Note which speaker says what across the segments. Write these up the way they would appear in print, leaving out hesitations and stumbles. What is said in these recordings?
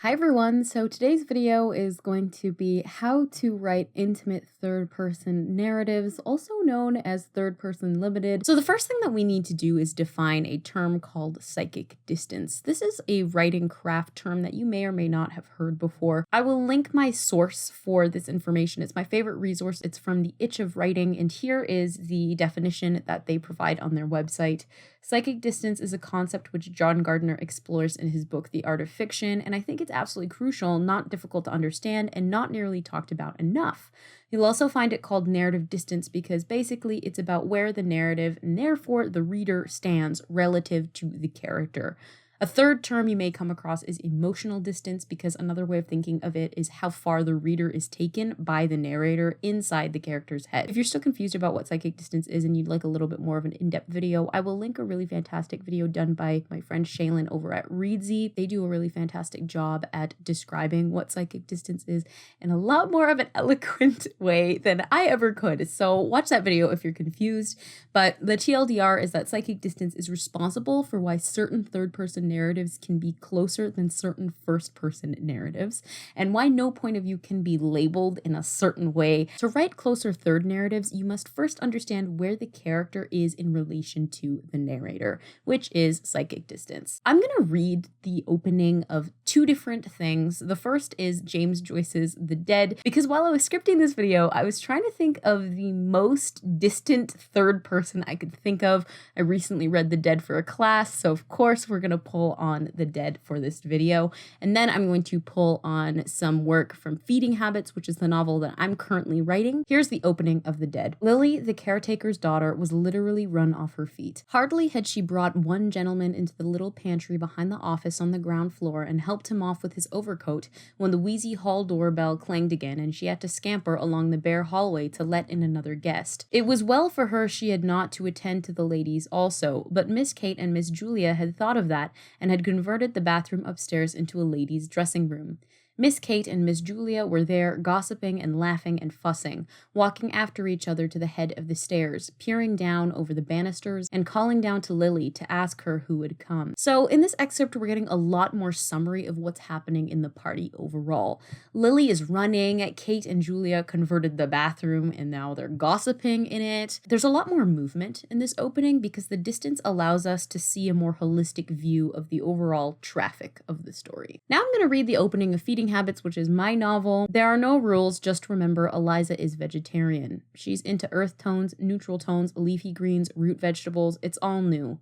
Speaker 1: Hi everyone, so today's video is going to be how to write intimate third-person narratives, also known as third-person limited. So the first thing that we need to do is define a term called psychic distance. This is a writing craft term that you may or may not have heard before. I will link my source for this information. It's my favorite resource. It's from the Itch of Writing, and here is the definition that they provide on their website. Psychic distance is a concept which John Gardner explores in his book, The Art of Fiction, and I think it's absolutely crucial, not difficult to understand, and not nearly talked about enough. You'll also find it called narrative distance because basically it's about where the narrative, and therefore the reader, stands relative to the character. A third term you may come across is emotional distance, because another way of thinking of it is how far the reader is taken by the narrator inside the character's head. If you're still confused about what psychic distance is and you'd like a little bit more of an in-depth video, I will link a really fantastic video done by my friend Shaylin over at Readsy. They do a really fantastic job at describing what psychic distance is in a lot more of an eloquent way than I ever could. So watch that video if you're confused. But the TLDR is that psychic distance is responsible for why certain third-person narratives can be closer than certain first-person narratives, and why no point of view can be labeled in a certain way. To write closer third narratives, you must first understand where the character is in relation to the narrator, which is psychic distance. I'm going to read the opening of two different things. The first is James Joyce's The Dead, because while I was scripting this video, I was trying to think of the most distant third person I could think of. I recently read The Dead for a class, so of course we're going to pull on The Dead for this video. And then I'm going to pull on some work from Feeding Habits, which is the novel that I'm currently writing. Here's the opening of The Dead. Lily, the caretaker's daughter, was literally run off her feet. Hardly had she brought one gentleman into the little pantry behind the office on the ground floor and helped him off with his overcoat when the wheezy hall doorbell clanged again and she had to scamper along the bare hallway to let in another guest. It was well for her she had not to attend to the ladies also, but Miss Kate and Miss Julia had thought of that and had converted the bathroom upstairs into a ladies' dressing room. Miss Kate and Miss Julia were there, gossiping and laughing and fussing, walking after each other to the head of the stairs, peering down over the banisters and calling down to Lily to ask her who would come. So in this excerpt, we're getting a lot more summary of what's happening in the party overall. Lily is running, Kate and Julia converted the bathroom and now they're gossiping in it. There's a lot more movement in this opening because the distance allows us to see a more holistic view of the overall traffic of the story. Now I'm going to read the opening of Feeding Habits, which is my novel. There are no rules, just remember Eliza is vegetarian. She's into earth tones, neutral tones, leafy greens, root vegetables. It's all new.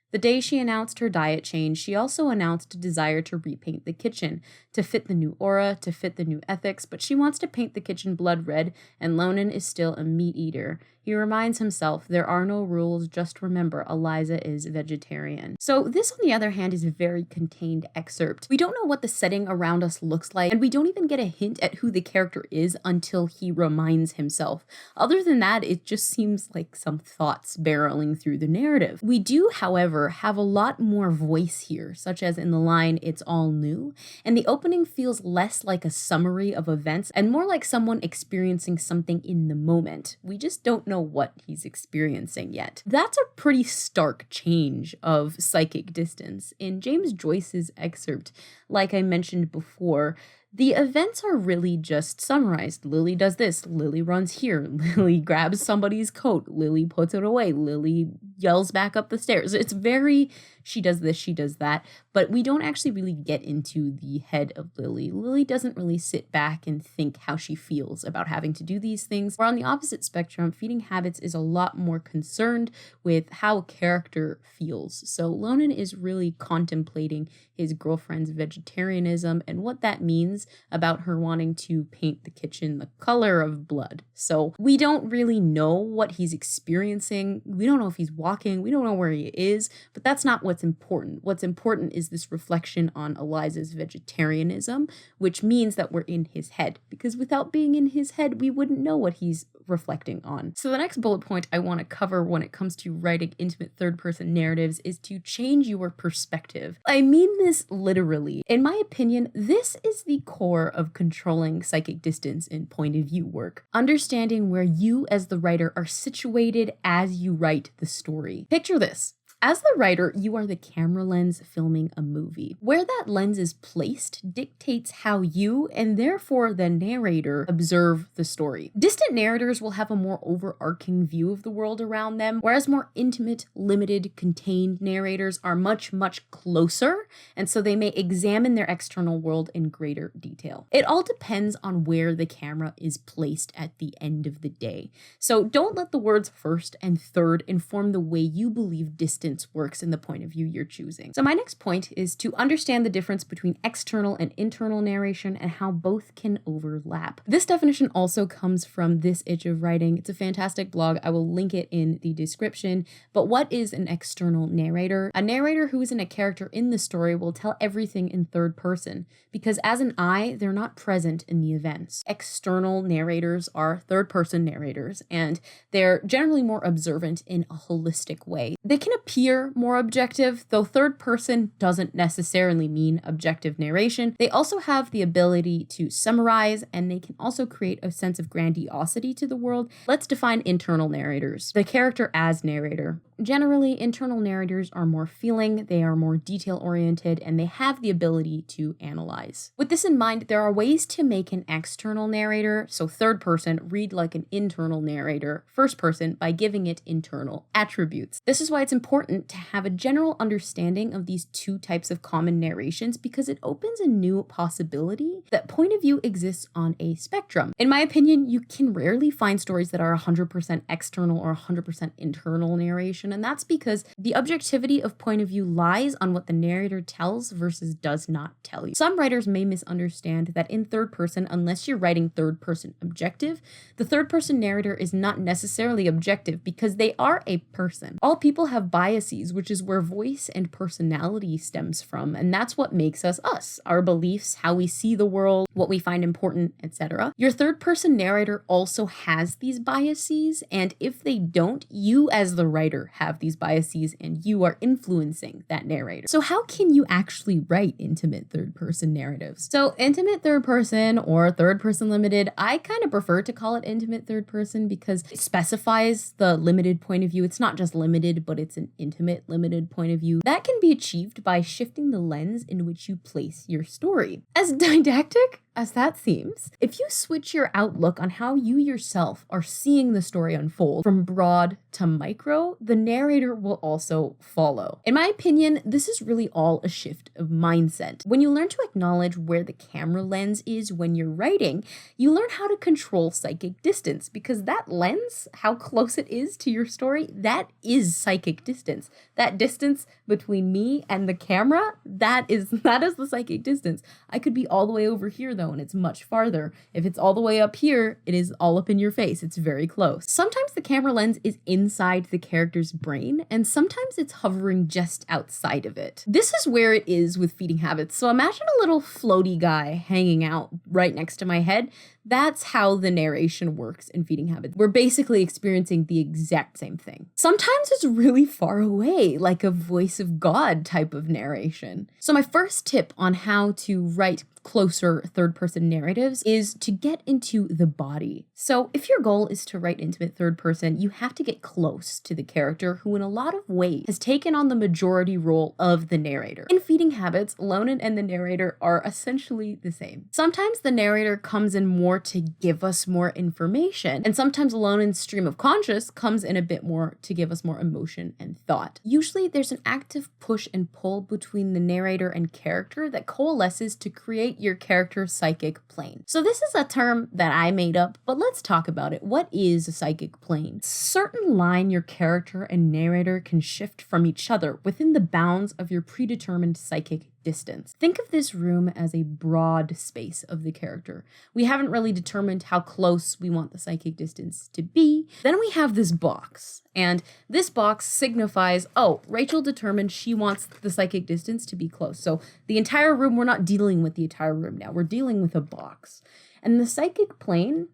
Speaker 1: The day she announced her diet change, she also announced a desire to repaint the kitchen, to fit the new aura, to fit the new ethics, but she wants to paint the kitchen blood red, and Lonan is still a meat eater. He reminds himself, there are no rules, just remember, Eliza is vegetarian. So this, on the other hand, is a very contained excerpt. We don't know what the setting around us looks like, and we don't even get a hint at who the character is until he reminds himself. Other than that, it just seems like some thoughts barreling through the narrative. We do, however, have a lot more voice here, such as in the line, it's all new, and the opening feels less like a summary of events and more like someone experiencing something in the moment. We just don't know what he's experiencing yet. That's a pretty stark change of psychic distance. In James Joyce's excerpt, like I mentioned before, the events are really just summarized. Lily does this, Lily runs here, Lily grabs somebody's coat, Lily puts it away, Lily yells back up the stairs. It's very, she does this, she does that, but we don't actually really get into the head of Lily. Lily doesn't really sit back and think how she feels about having to do these things. Or on the opposite spectrum, Feeding Habits is a lot more concerned with how a character feels. So Lonan is really contemplating his girlfriend's vegetarianism and what that means about her wanting to paint the kitchen the color of blood. So we don't really know what he's experiencing. We don't know if he's walking. We don't know where he is, but that's not what's important. What's important is this reflection on Eliza's vegetarianism, which means that we're in his head, because without being in his head, we wouldn't know what he's reflecting on. So the next bullet point I want to cover when it comes to writing intimate third-person narratives is to change your perspective. I mean this literally. In my opinion, this is the core of controlling psychic distance in point of view work. Understanding where you as the writer are situated as you write the story. Picture this. As the writer, you are the camera lens filming a movie. Where that lens is placed dictates how you, and therefore the narrator, observe the story. Distant narrators will have a more overarching view of the world around them, whereas more intimate, limited, contained narrators are much, much closer, and so they may examine their external world in greater detail. It all depends on where the camera is placed at the end of the day. So don't let the words first and third inform the way you believe distance works in the point of view you're choosing. So my next point is to understand the difference between external and internal narration and how both can overlap. This definition also comes from This Itch of Writing. It's a fantastic blog. I will link it in the description. But what is an external narrator? A narrator who isn't a character in the story will tell everything in third person because as an I, they're not present in the events. External narrators are third person narrators, and they're generally more observant in a holistic way. They can appear more objective, though third person doesn't necessarily mean objective narration. They also have the ability to summarize, and they can also create a sense of grandiosity to the world. Let's define internal narrators. The character as narrator. Generally, internal narrators are more feeling, they are more detail-oriented, and they have the ability to analyze. With this in mind, there are ways to make an external narrator, so third person, read like an internal narrator, first person, by giving it internal attributes. This is why it's important to have a general understanding of these two types of common narrations because it opens a new possibility that point of view exists on a spectrum. In my opinion, you can rarely find stories that are 100% external or 100% internal narration, and that's because the objectivity of point of view lies on what the narrator tells versus does not tell you. Some writers may misunderstand that in third person, unless you're writing third person objective, the third person narrator is not necessarily objective because they are a person. All people have biases, which is where voice and personality stems from, and that's what makes us us, our beliefs, how we see the world, what we find important, etc. Your third person narrator also has these biases, and if they don't, you as the writer have these biases and you are influencing that narrator. So how can you actually write intimate third person narratives? So intimate third person or third person limited, I kind of prefer to call it intimate third person because it specifies the limited point of view. It's not just limited, but it's an intimate limited point of view. That can be achieved by shifting the lens in which you place your story. As didactic as that seems, if you switch your outlook on how you yourself are seeing the story unfold from broad to micro, the narrator will also follow. In my opinion, this is really all a shift of mindset. When you learn to acknowledge where the camera lens is when you're writing, you learn how to control psychic distance because that lens, how close it is to your story, that is psychic distance. That distance between me and the camera, that is the psychic distance. I could be all the way over here though, and it's much farther. If it's all the way up here, it is all up in your face. It's very close. Sometimes the camera lens is inside the character's brain, and sometimes it's hovering just outside of it. This is where it is with feeding habits. So imagine a little floaty guy hanging out right next to my head. That's how the narration works in feeding habits. We're basically experiencing the exact same thing. Sometimes it's really far away, like a voice of God type of narration. So my first tip on how to write closer third-person narratives is to get into the body. So if your goal is to write intimate third person, you have to get close to the character who in a lot of ways has taken on the majority role of the narrator. In feeding habits, Lonan and the narrator are essentially the same. Sometimes the narrator comes in more to give us more information, and sometimes Lonan's stream of conscious comes in a bit more to give us more emotion and thought. Usually there's an active push and pull between the narrator and character that coalesces to create your character's psychic plane. So this is a term that I made up, but let's talk about it. What is a psychic plane? Certain line your character and narrator can shift from each other within the bounds of your predetermined psychic distance. Think of this room as a broad space of the character. We haven't really determined how close we want the psychic distance to be. Then we have this box, and this box signifies, oh, Rachel determined she wants the psychic distance to be close. So the entire room, we're not dealing with the entire room now. We're dealing with a box. And the psychic plane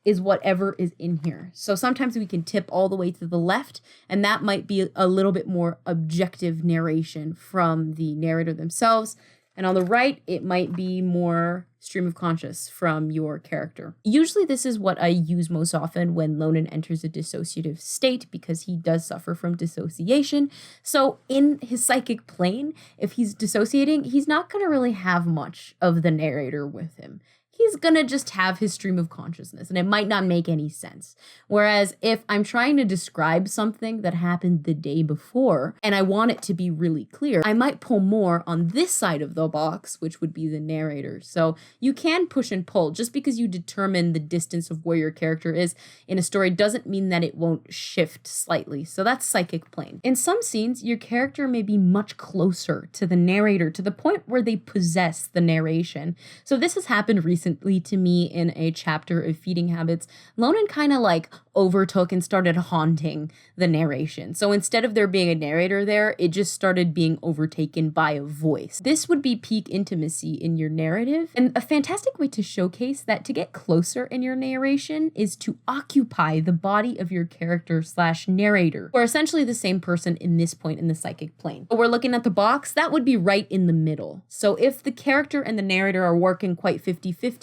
Speaker 1: is whatever is in here. So sometimes we can tip all the way to the left, and that might be a little bit more objective narration from the narrator themselves. And on the right, it might be more stream of conscious from your character. Usually this is what I use most often when Lonan enters a dissociative state because he does suffer from dissociation. So in his psychic plane, if he's dissociating, he's not going to really have much of the narrator with him. He's gonna just have his stream of consciousness and it might not make any sense. Whereas if I'm trying to describe something that happened the day before and I want it to be really clear, I might pull more on this side of the box, which would be the narrator. So you can push and pull. Just because you determine the distance of where your character is in a story doesn't mean that it won't shift slightly. So that's psychic plane. In some scenes, your character may be much closer to the narrator to the point where they possess the narration. So this has happened recently to me in a chapter of Feeding Habits. Lonan kind of like overtook and started haunting the narration. So instead of there being a narrator there, it just started being overtaken by a voice. This would be peak intimacy in your narrative. And a fantastic way to showcase that to get closer in your narration is to occupy the body of your character / narrator, who are essentially the same person in this point in the psychic plane. But we're looking at the box, that would be right in the middle. So if the character and the narrator are working quite 50-50,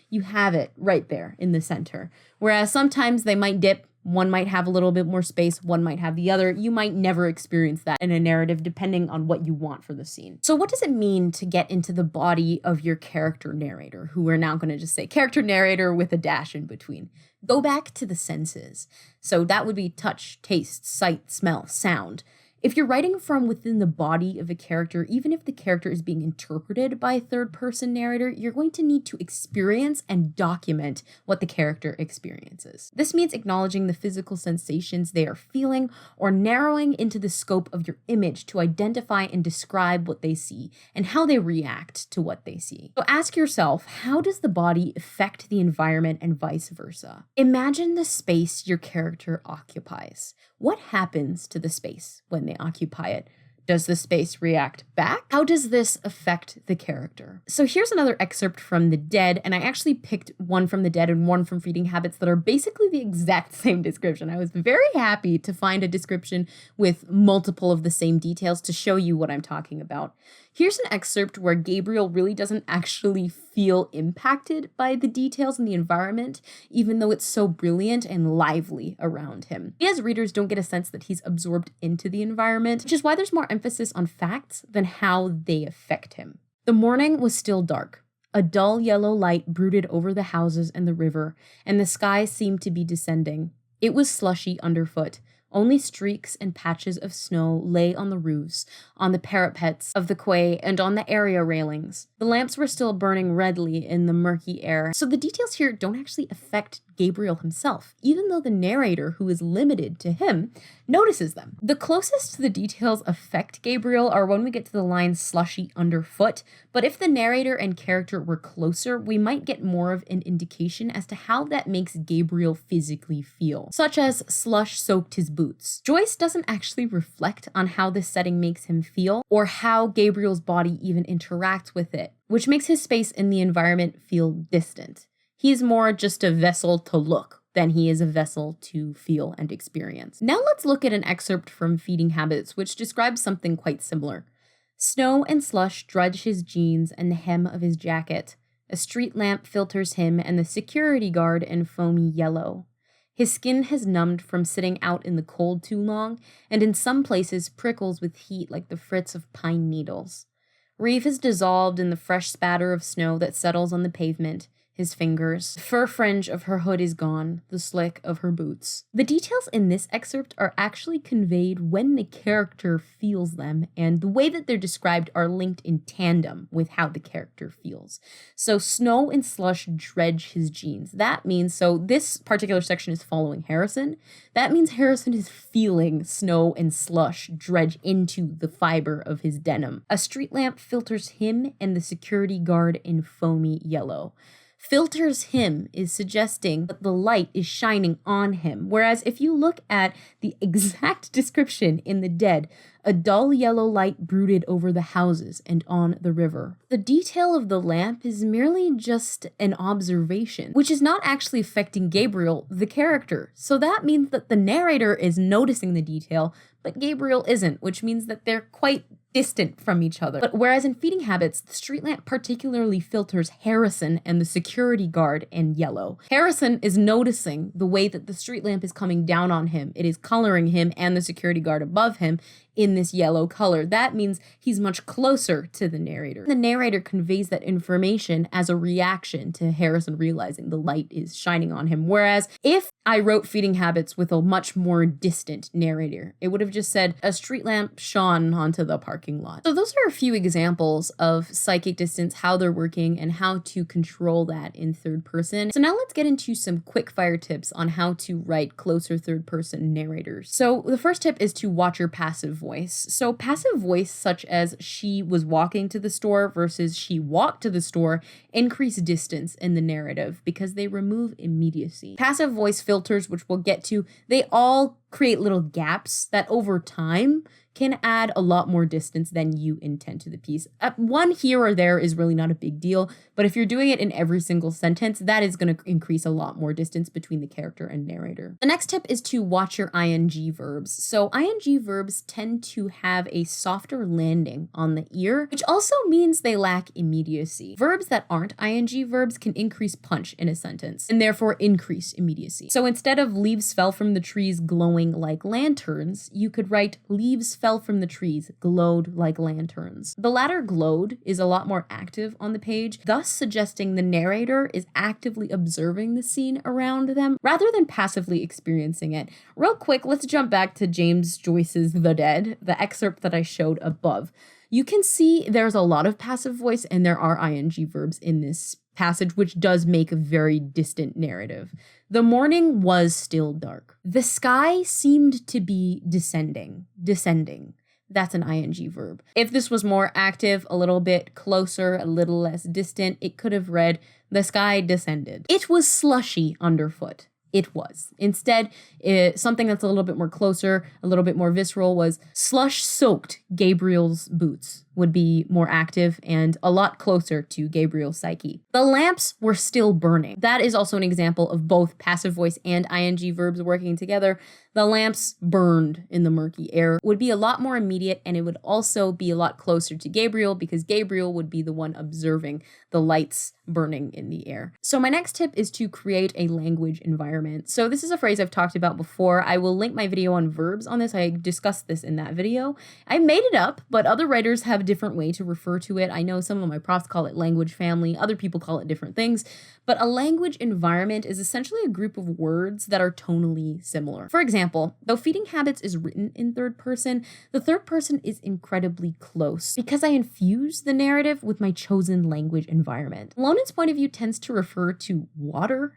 Speaker 1: you have it right there in the center. Whereas sometimes they might dip, one might have a little bit more space, one might have the other. You might never experience that in a narrative depending on what you want for the scene. So what does it mean to get into the body of your character narrator, who we're now going to just say character narrator with a dash in between? Go back to the senses. So that would be touch, taste, sight, smell, sound. If you're writing from within the body of a character, even if the character is being interpreted by a third-person narrator, you're going to need to experience and document what the character experiences. This means acknowledging the physical sensations they are feeling or narrowing into the scope of your image to identify and describe what they see and how they react to what they see. So ask yourself, how does the body affect the environment and vice versa? Imagine the space your character occupies. What happens to the space when they occupy it? Does the space react back? How does this affect the character? So here's another excerpt from The Dead, and I actually picked one from The Dead and one from Feeding Habits that are basically the exact same description. I was very happy to find a description with multiple of the same details to show you what I'm talking about. Here's an excerpt where Gabriel really doesn't actually feel impacted by the details in the environment, even though it's so brilliant and lively around him. We as readers don't get a sense that he's absorbed into the environment, which is why there's more emphasis on facts than how they affect him. The morning was still dark. A dull yellow light brooded over the houses and the river, and the sky seemed to be descending. It was slushy underfoot. Only streaks and patches of snow lay on the roofs, on the parapets of the quay, and on the area railings. The lamps were still burning redly in the murky air, so the details here don't actually affect Gabriel himself, even though the narrator, who is limited to him, notices them. The closest the details affect Gabriel are when we get to the line slushy underfoot, but if the narrator and character were closer, we might get more of an indication as to how that makes Gabriel physically feel, such as slush soaked his boots. Joyce doesn't actually reflect on how this setting makes him feel, or how Gabriel's body even interacts with it, which makes his space in the environment feel distant. He's more just a vessel to look than he is a vessel to feel and experience. Now let's look at an excerpt from Feeding Habits, which describes something quite similar. Snow and slush dredge his jeans and the hem of his jacket. A street lamp filters him and the security guard in foamy yellow. His skin has numbed from sitting out in the cold too long, and in some places prickles with heat like the fritz of pine needles. Reeve is dissolved in the fresh spatter of snow that settles on the pavement. His fingers. The fur fringe of her hood is gone, the slick of her boots. The details in this excerpt are actually conveyed when the character feels them, and the way that they're described are linked in tandem with how the character feels. So snow and slush dredge his jeans. That means, so this particular section is following Harrison. That means Harrison is feeling snow and slush dredge into the fiber of his denim. A street lamp filters him and the security guard in foamy yellow. Filters him is suggesting that the light is shining on him, whereas if you look at the exact description in The Dead, a dull yellow light brooded over the houses and on the river. The detail of the lamp is merely just an observation, which is not actually affecting Gabriel, the character. So that means that the narrator is noticing the detail, but Gabriel isn't, which means that they're quite distant from each other. But whereas in Feeding Habits, the street lamp particularly filters Harrison and the security guard in yellow. Harrison is noticing the way that the street lamp is coming down on him. It is coloring him and the security guard above him in this yellow color. That means he's much closer to the narrator. The narrator conveys that information as a reaction to Harrison realizing the light is shining on him. Whereas if I wrote Feeding Habits with a much more distant narrator, it would have just said, a street lamp shone onto the parking lot. So those are a few examples of psychic distance, how they're working, and how to control that in third person. So now let's get into some quick fire tips on how to write closer third person narrators. So the first tip is to watch your passive voice. So passive voice, such as she was walking to the store versus she walked to the store, increase distance in the narrative because they remove immediacy. Passive voice filters, which we'll get to, they all create little gaps that over time can add a lot more distance than you intend to the piece. One here or there is really not a big deal, but if you're doing it in every single sentence, that is going to increase a lot more distance between the character and narrator. The next tip is to watch your ing verbs. So ing verbs tend to have a softer landing on the ear, which also means they lack immediacy. Verbs that aren't ing verbs can increase punch in a sentence and therefore increase immediacy. So instead of leaves fell from the trees glowing like lanterns, you could write leaves fell from the trees, glowed like lanterns. The latter, glowed, is a lot more active on the page, thus suggesting the narrator is actively observing the scene around them rather than passively experiencing it. Real quick, let's jump back to James Joyce's The Dead, the excerpt that I showed above. You can see there's a lot of passive voice and there are ing verbs in this passage, which does make a very distant narrative. The morning was still dark. The sky seemed to be descending. That's an ing verb. If this was more active, a little bit closer, a little less distant, it could have read, the sky descended. It was slushy underfoot. It was. Instead, something that's a little bit more closer, a little bit more visceral was slush-soaked Gabriel's boots would be more active and a lot closer to Gabriel's psyche. The lamps were still burning. That is also an example of both passive voice and ing verbs working together. The lamps burned in the murky air would be a lot more immediate, and it would also be a lot closer to Gabriel because Gabriel would be the one observing the lights burning in the air. So my next tip is to create a language environment. So this is a phrase I've talked about before. I will link my video on verbs on this. I discussed this in that video. I made it up, but other writers have a different way to refer to it. I know some of my profs call it language family. Other people call it different things. But a language environment is essentially a group of words that are tonally similar. For example, though Feeding Habits is written in third person, the third person is incredibly close because I infuse the narrative with my chosen language environment. Lonen's point of view tends to refer to water,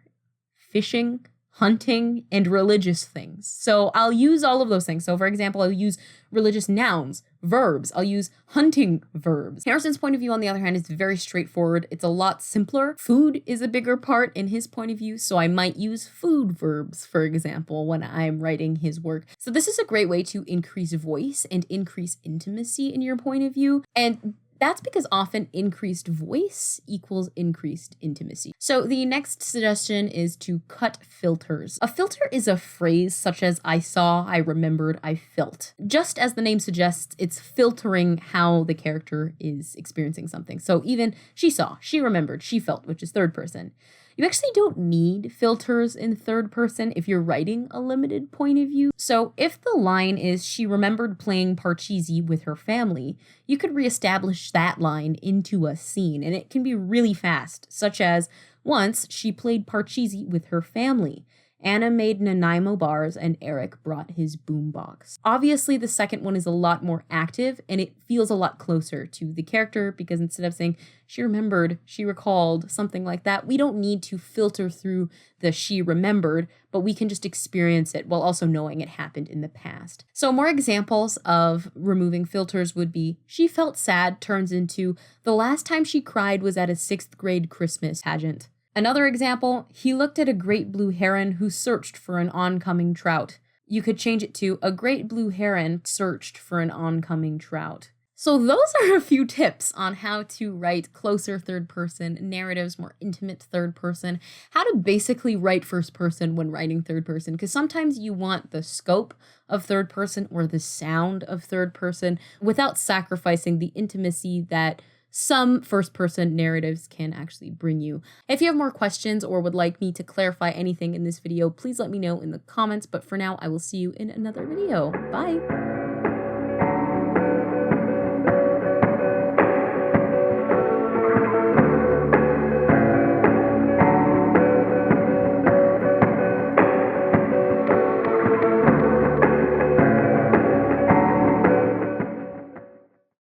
Speaker 1: fishing, hunting, and religious things. So I'll use all of those things. So for example, I'll use religious nouns, verbs. I'll use hunting verbs. Harrison's point of view, on the other hand, is very straightforward. It's a lot simpler. Food is a bigger part in his point of view, so I might use food verbs, for example, when I'm writing his work. So this is a great way to increase voice and increase intimacy in your point of view. And that's because often increased voice equals increased intimacy. So the next suggestion is to cut filters. A filter is a phrase such as I saw, I remembered, I felt. Just as the name suggests, it's filtering how the character is experiencing something. So even she saw, she remembered, she felt, which is third person. You actually don't need filters in third person if you're writing a limited point of view. So if the line is she remembered playing Parcheesi with her family, you could reestablish that line into a scene, and it can be really fast, such as once she played Parcheesi with her family. Anna made Nanaimo bars and Eric brought his boombox. Obviously, the second one is a lot more active and it feels a lot closer to the character because instead of saying she remembered, she recalled, something like that, we don't need to filter through the she remembered, but we can just experience it while also knowing it happened in the past. So more examples of removing filters would be she felt sad turns into the last time she cried was at a 6th grade Christmas pageant. Another example, he looked at a great blue heron who searched for an oncoming trout. You could change it to a great blue heron searched for an oncoming trout. So those are a few tips on how to write closer third person narratives, more intimate third person, how to basically write first person when writing third person, because sometimes you want the scope of third person or the sound of third person without sacrificing the intimacy that some first person narratives can actually bring you. If you have more questions or would like me to clarify anything in this video, please let me know in the comments. But for now, I will see you in another video. Bye.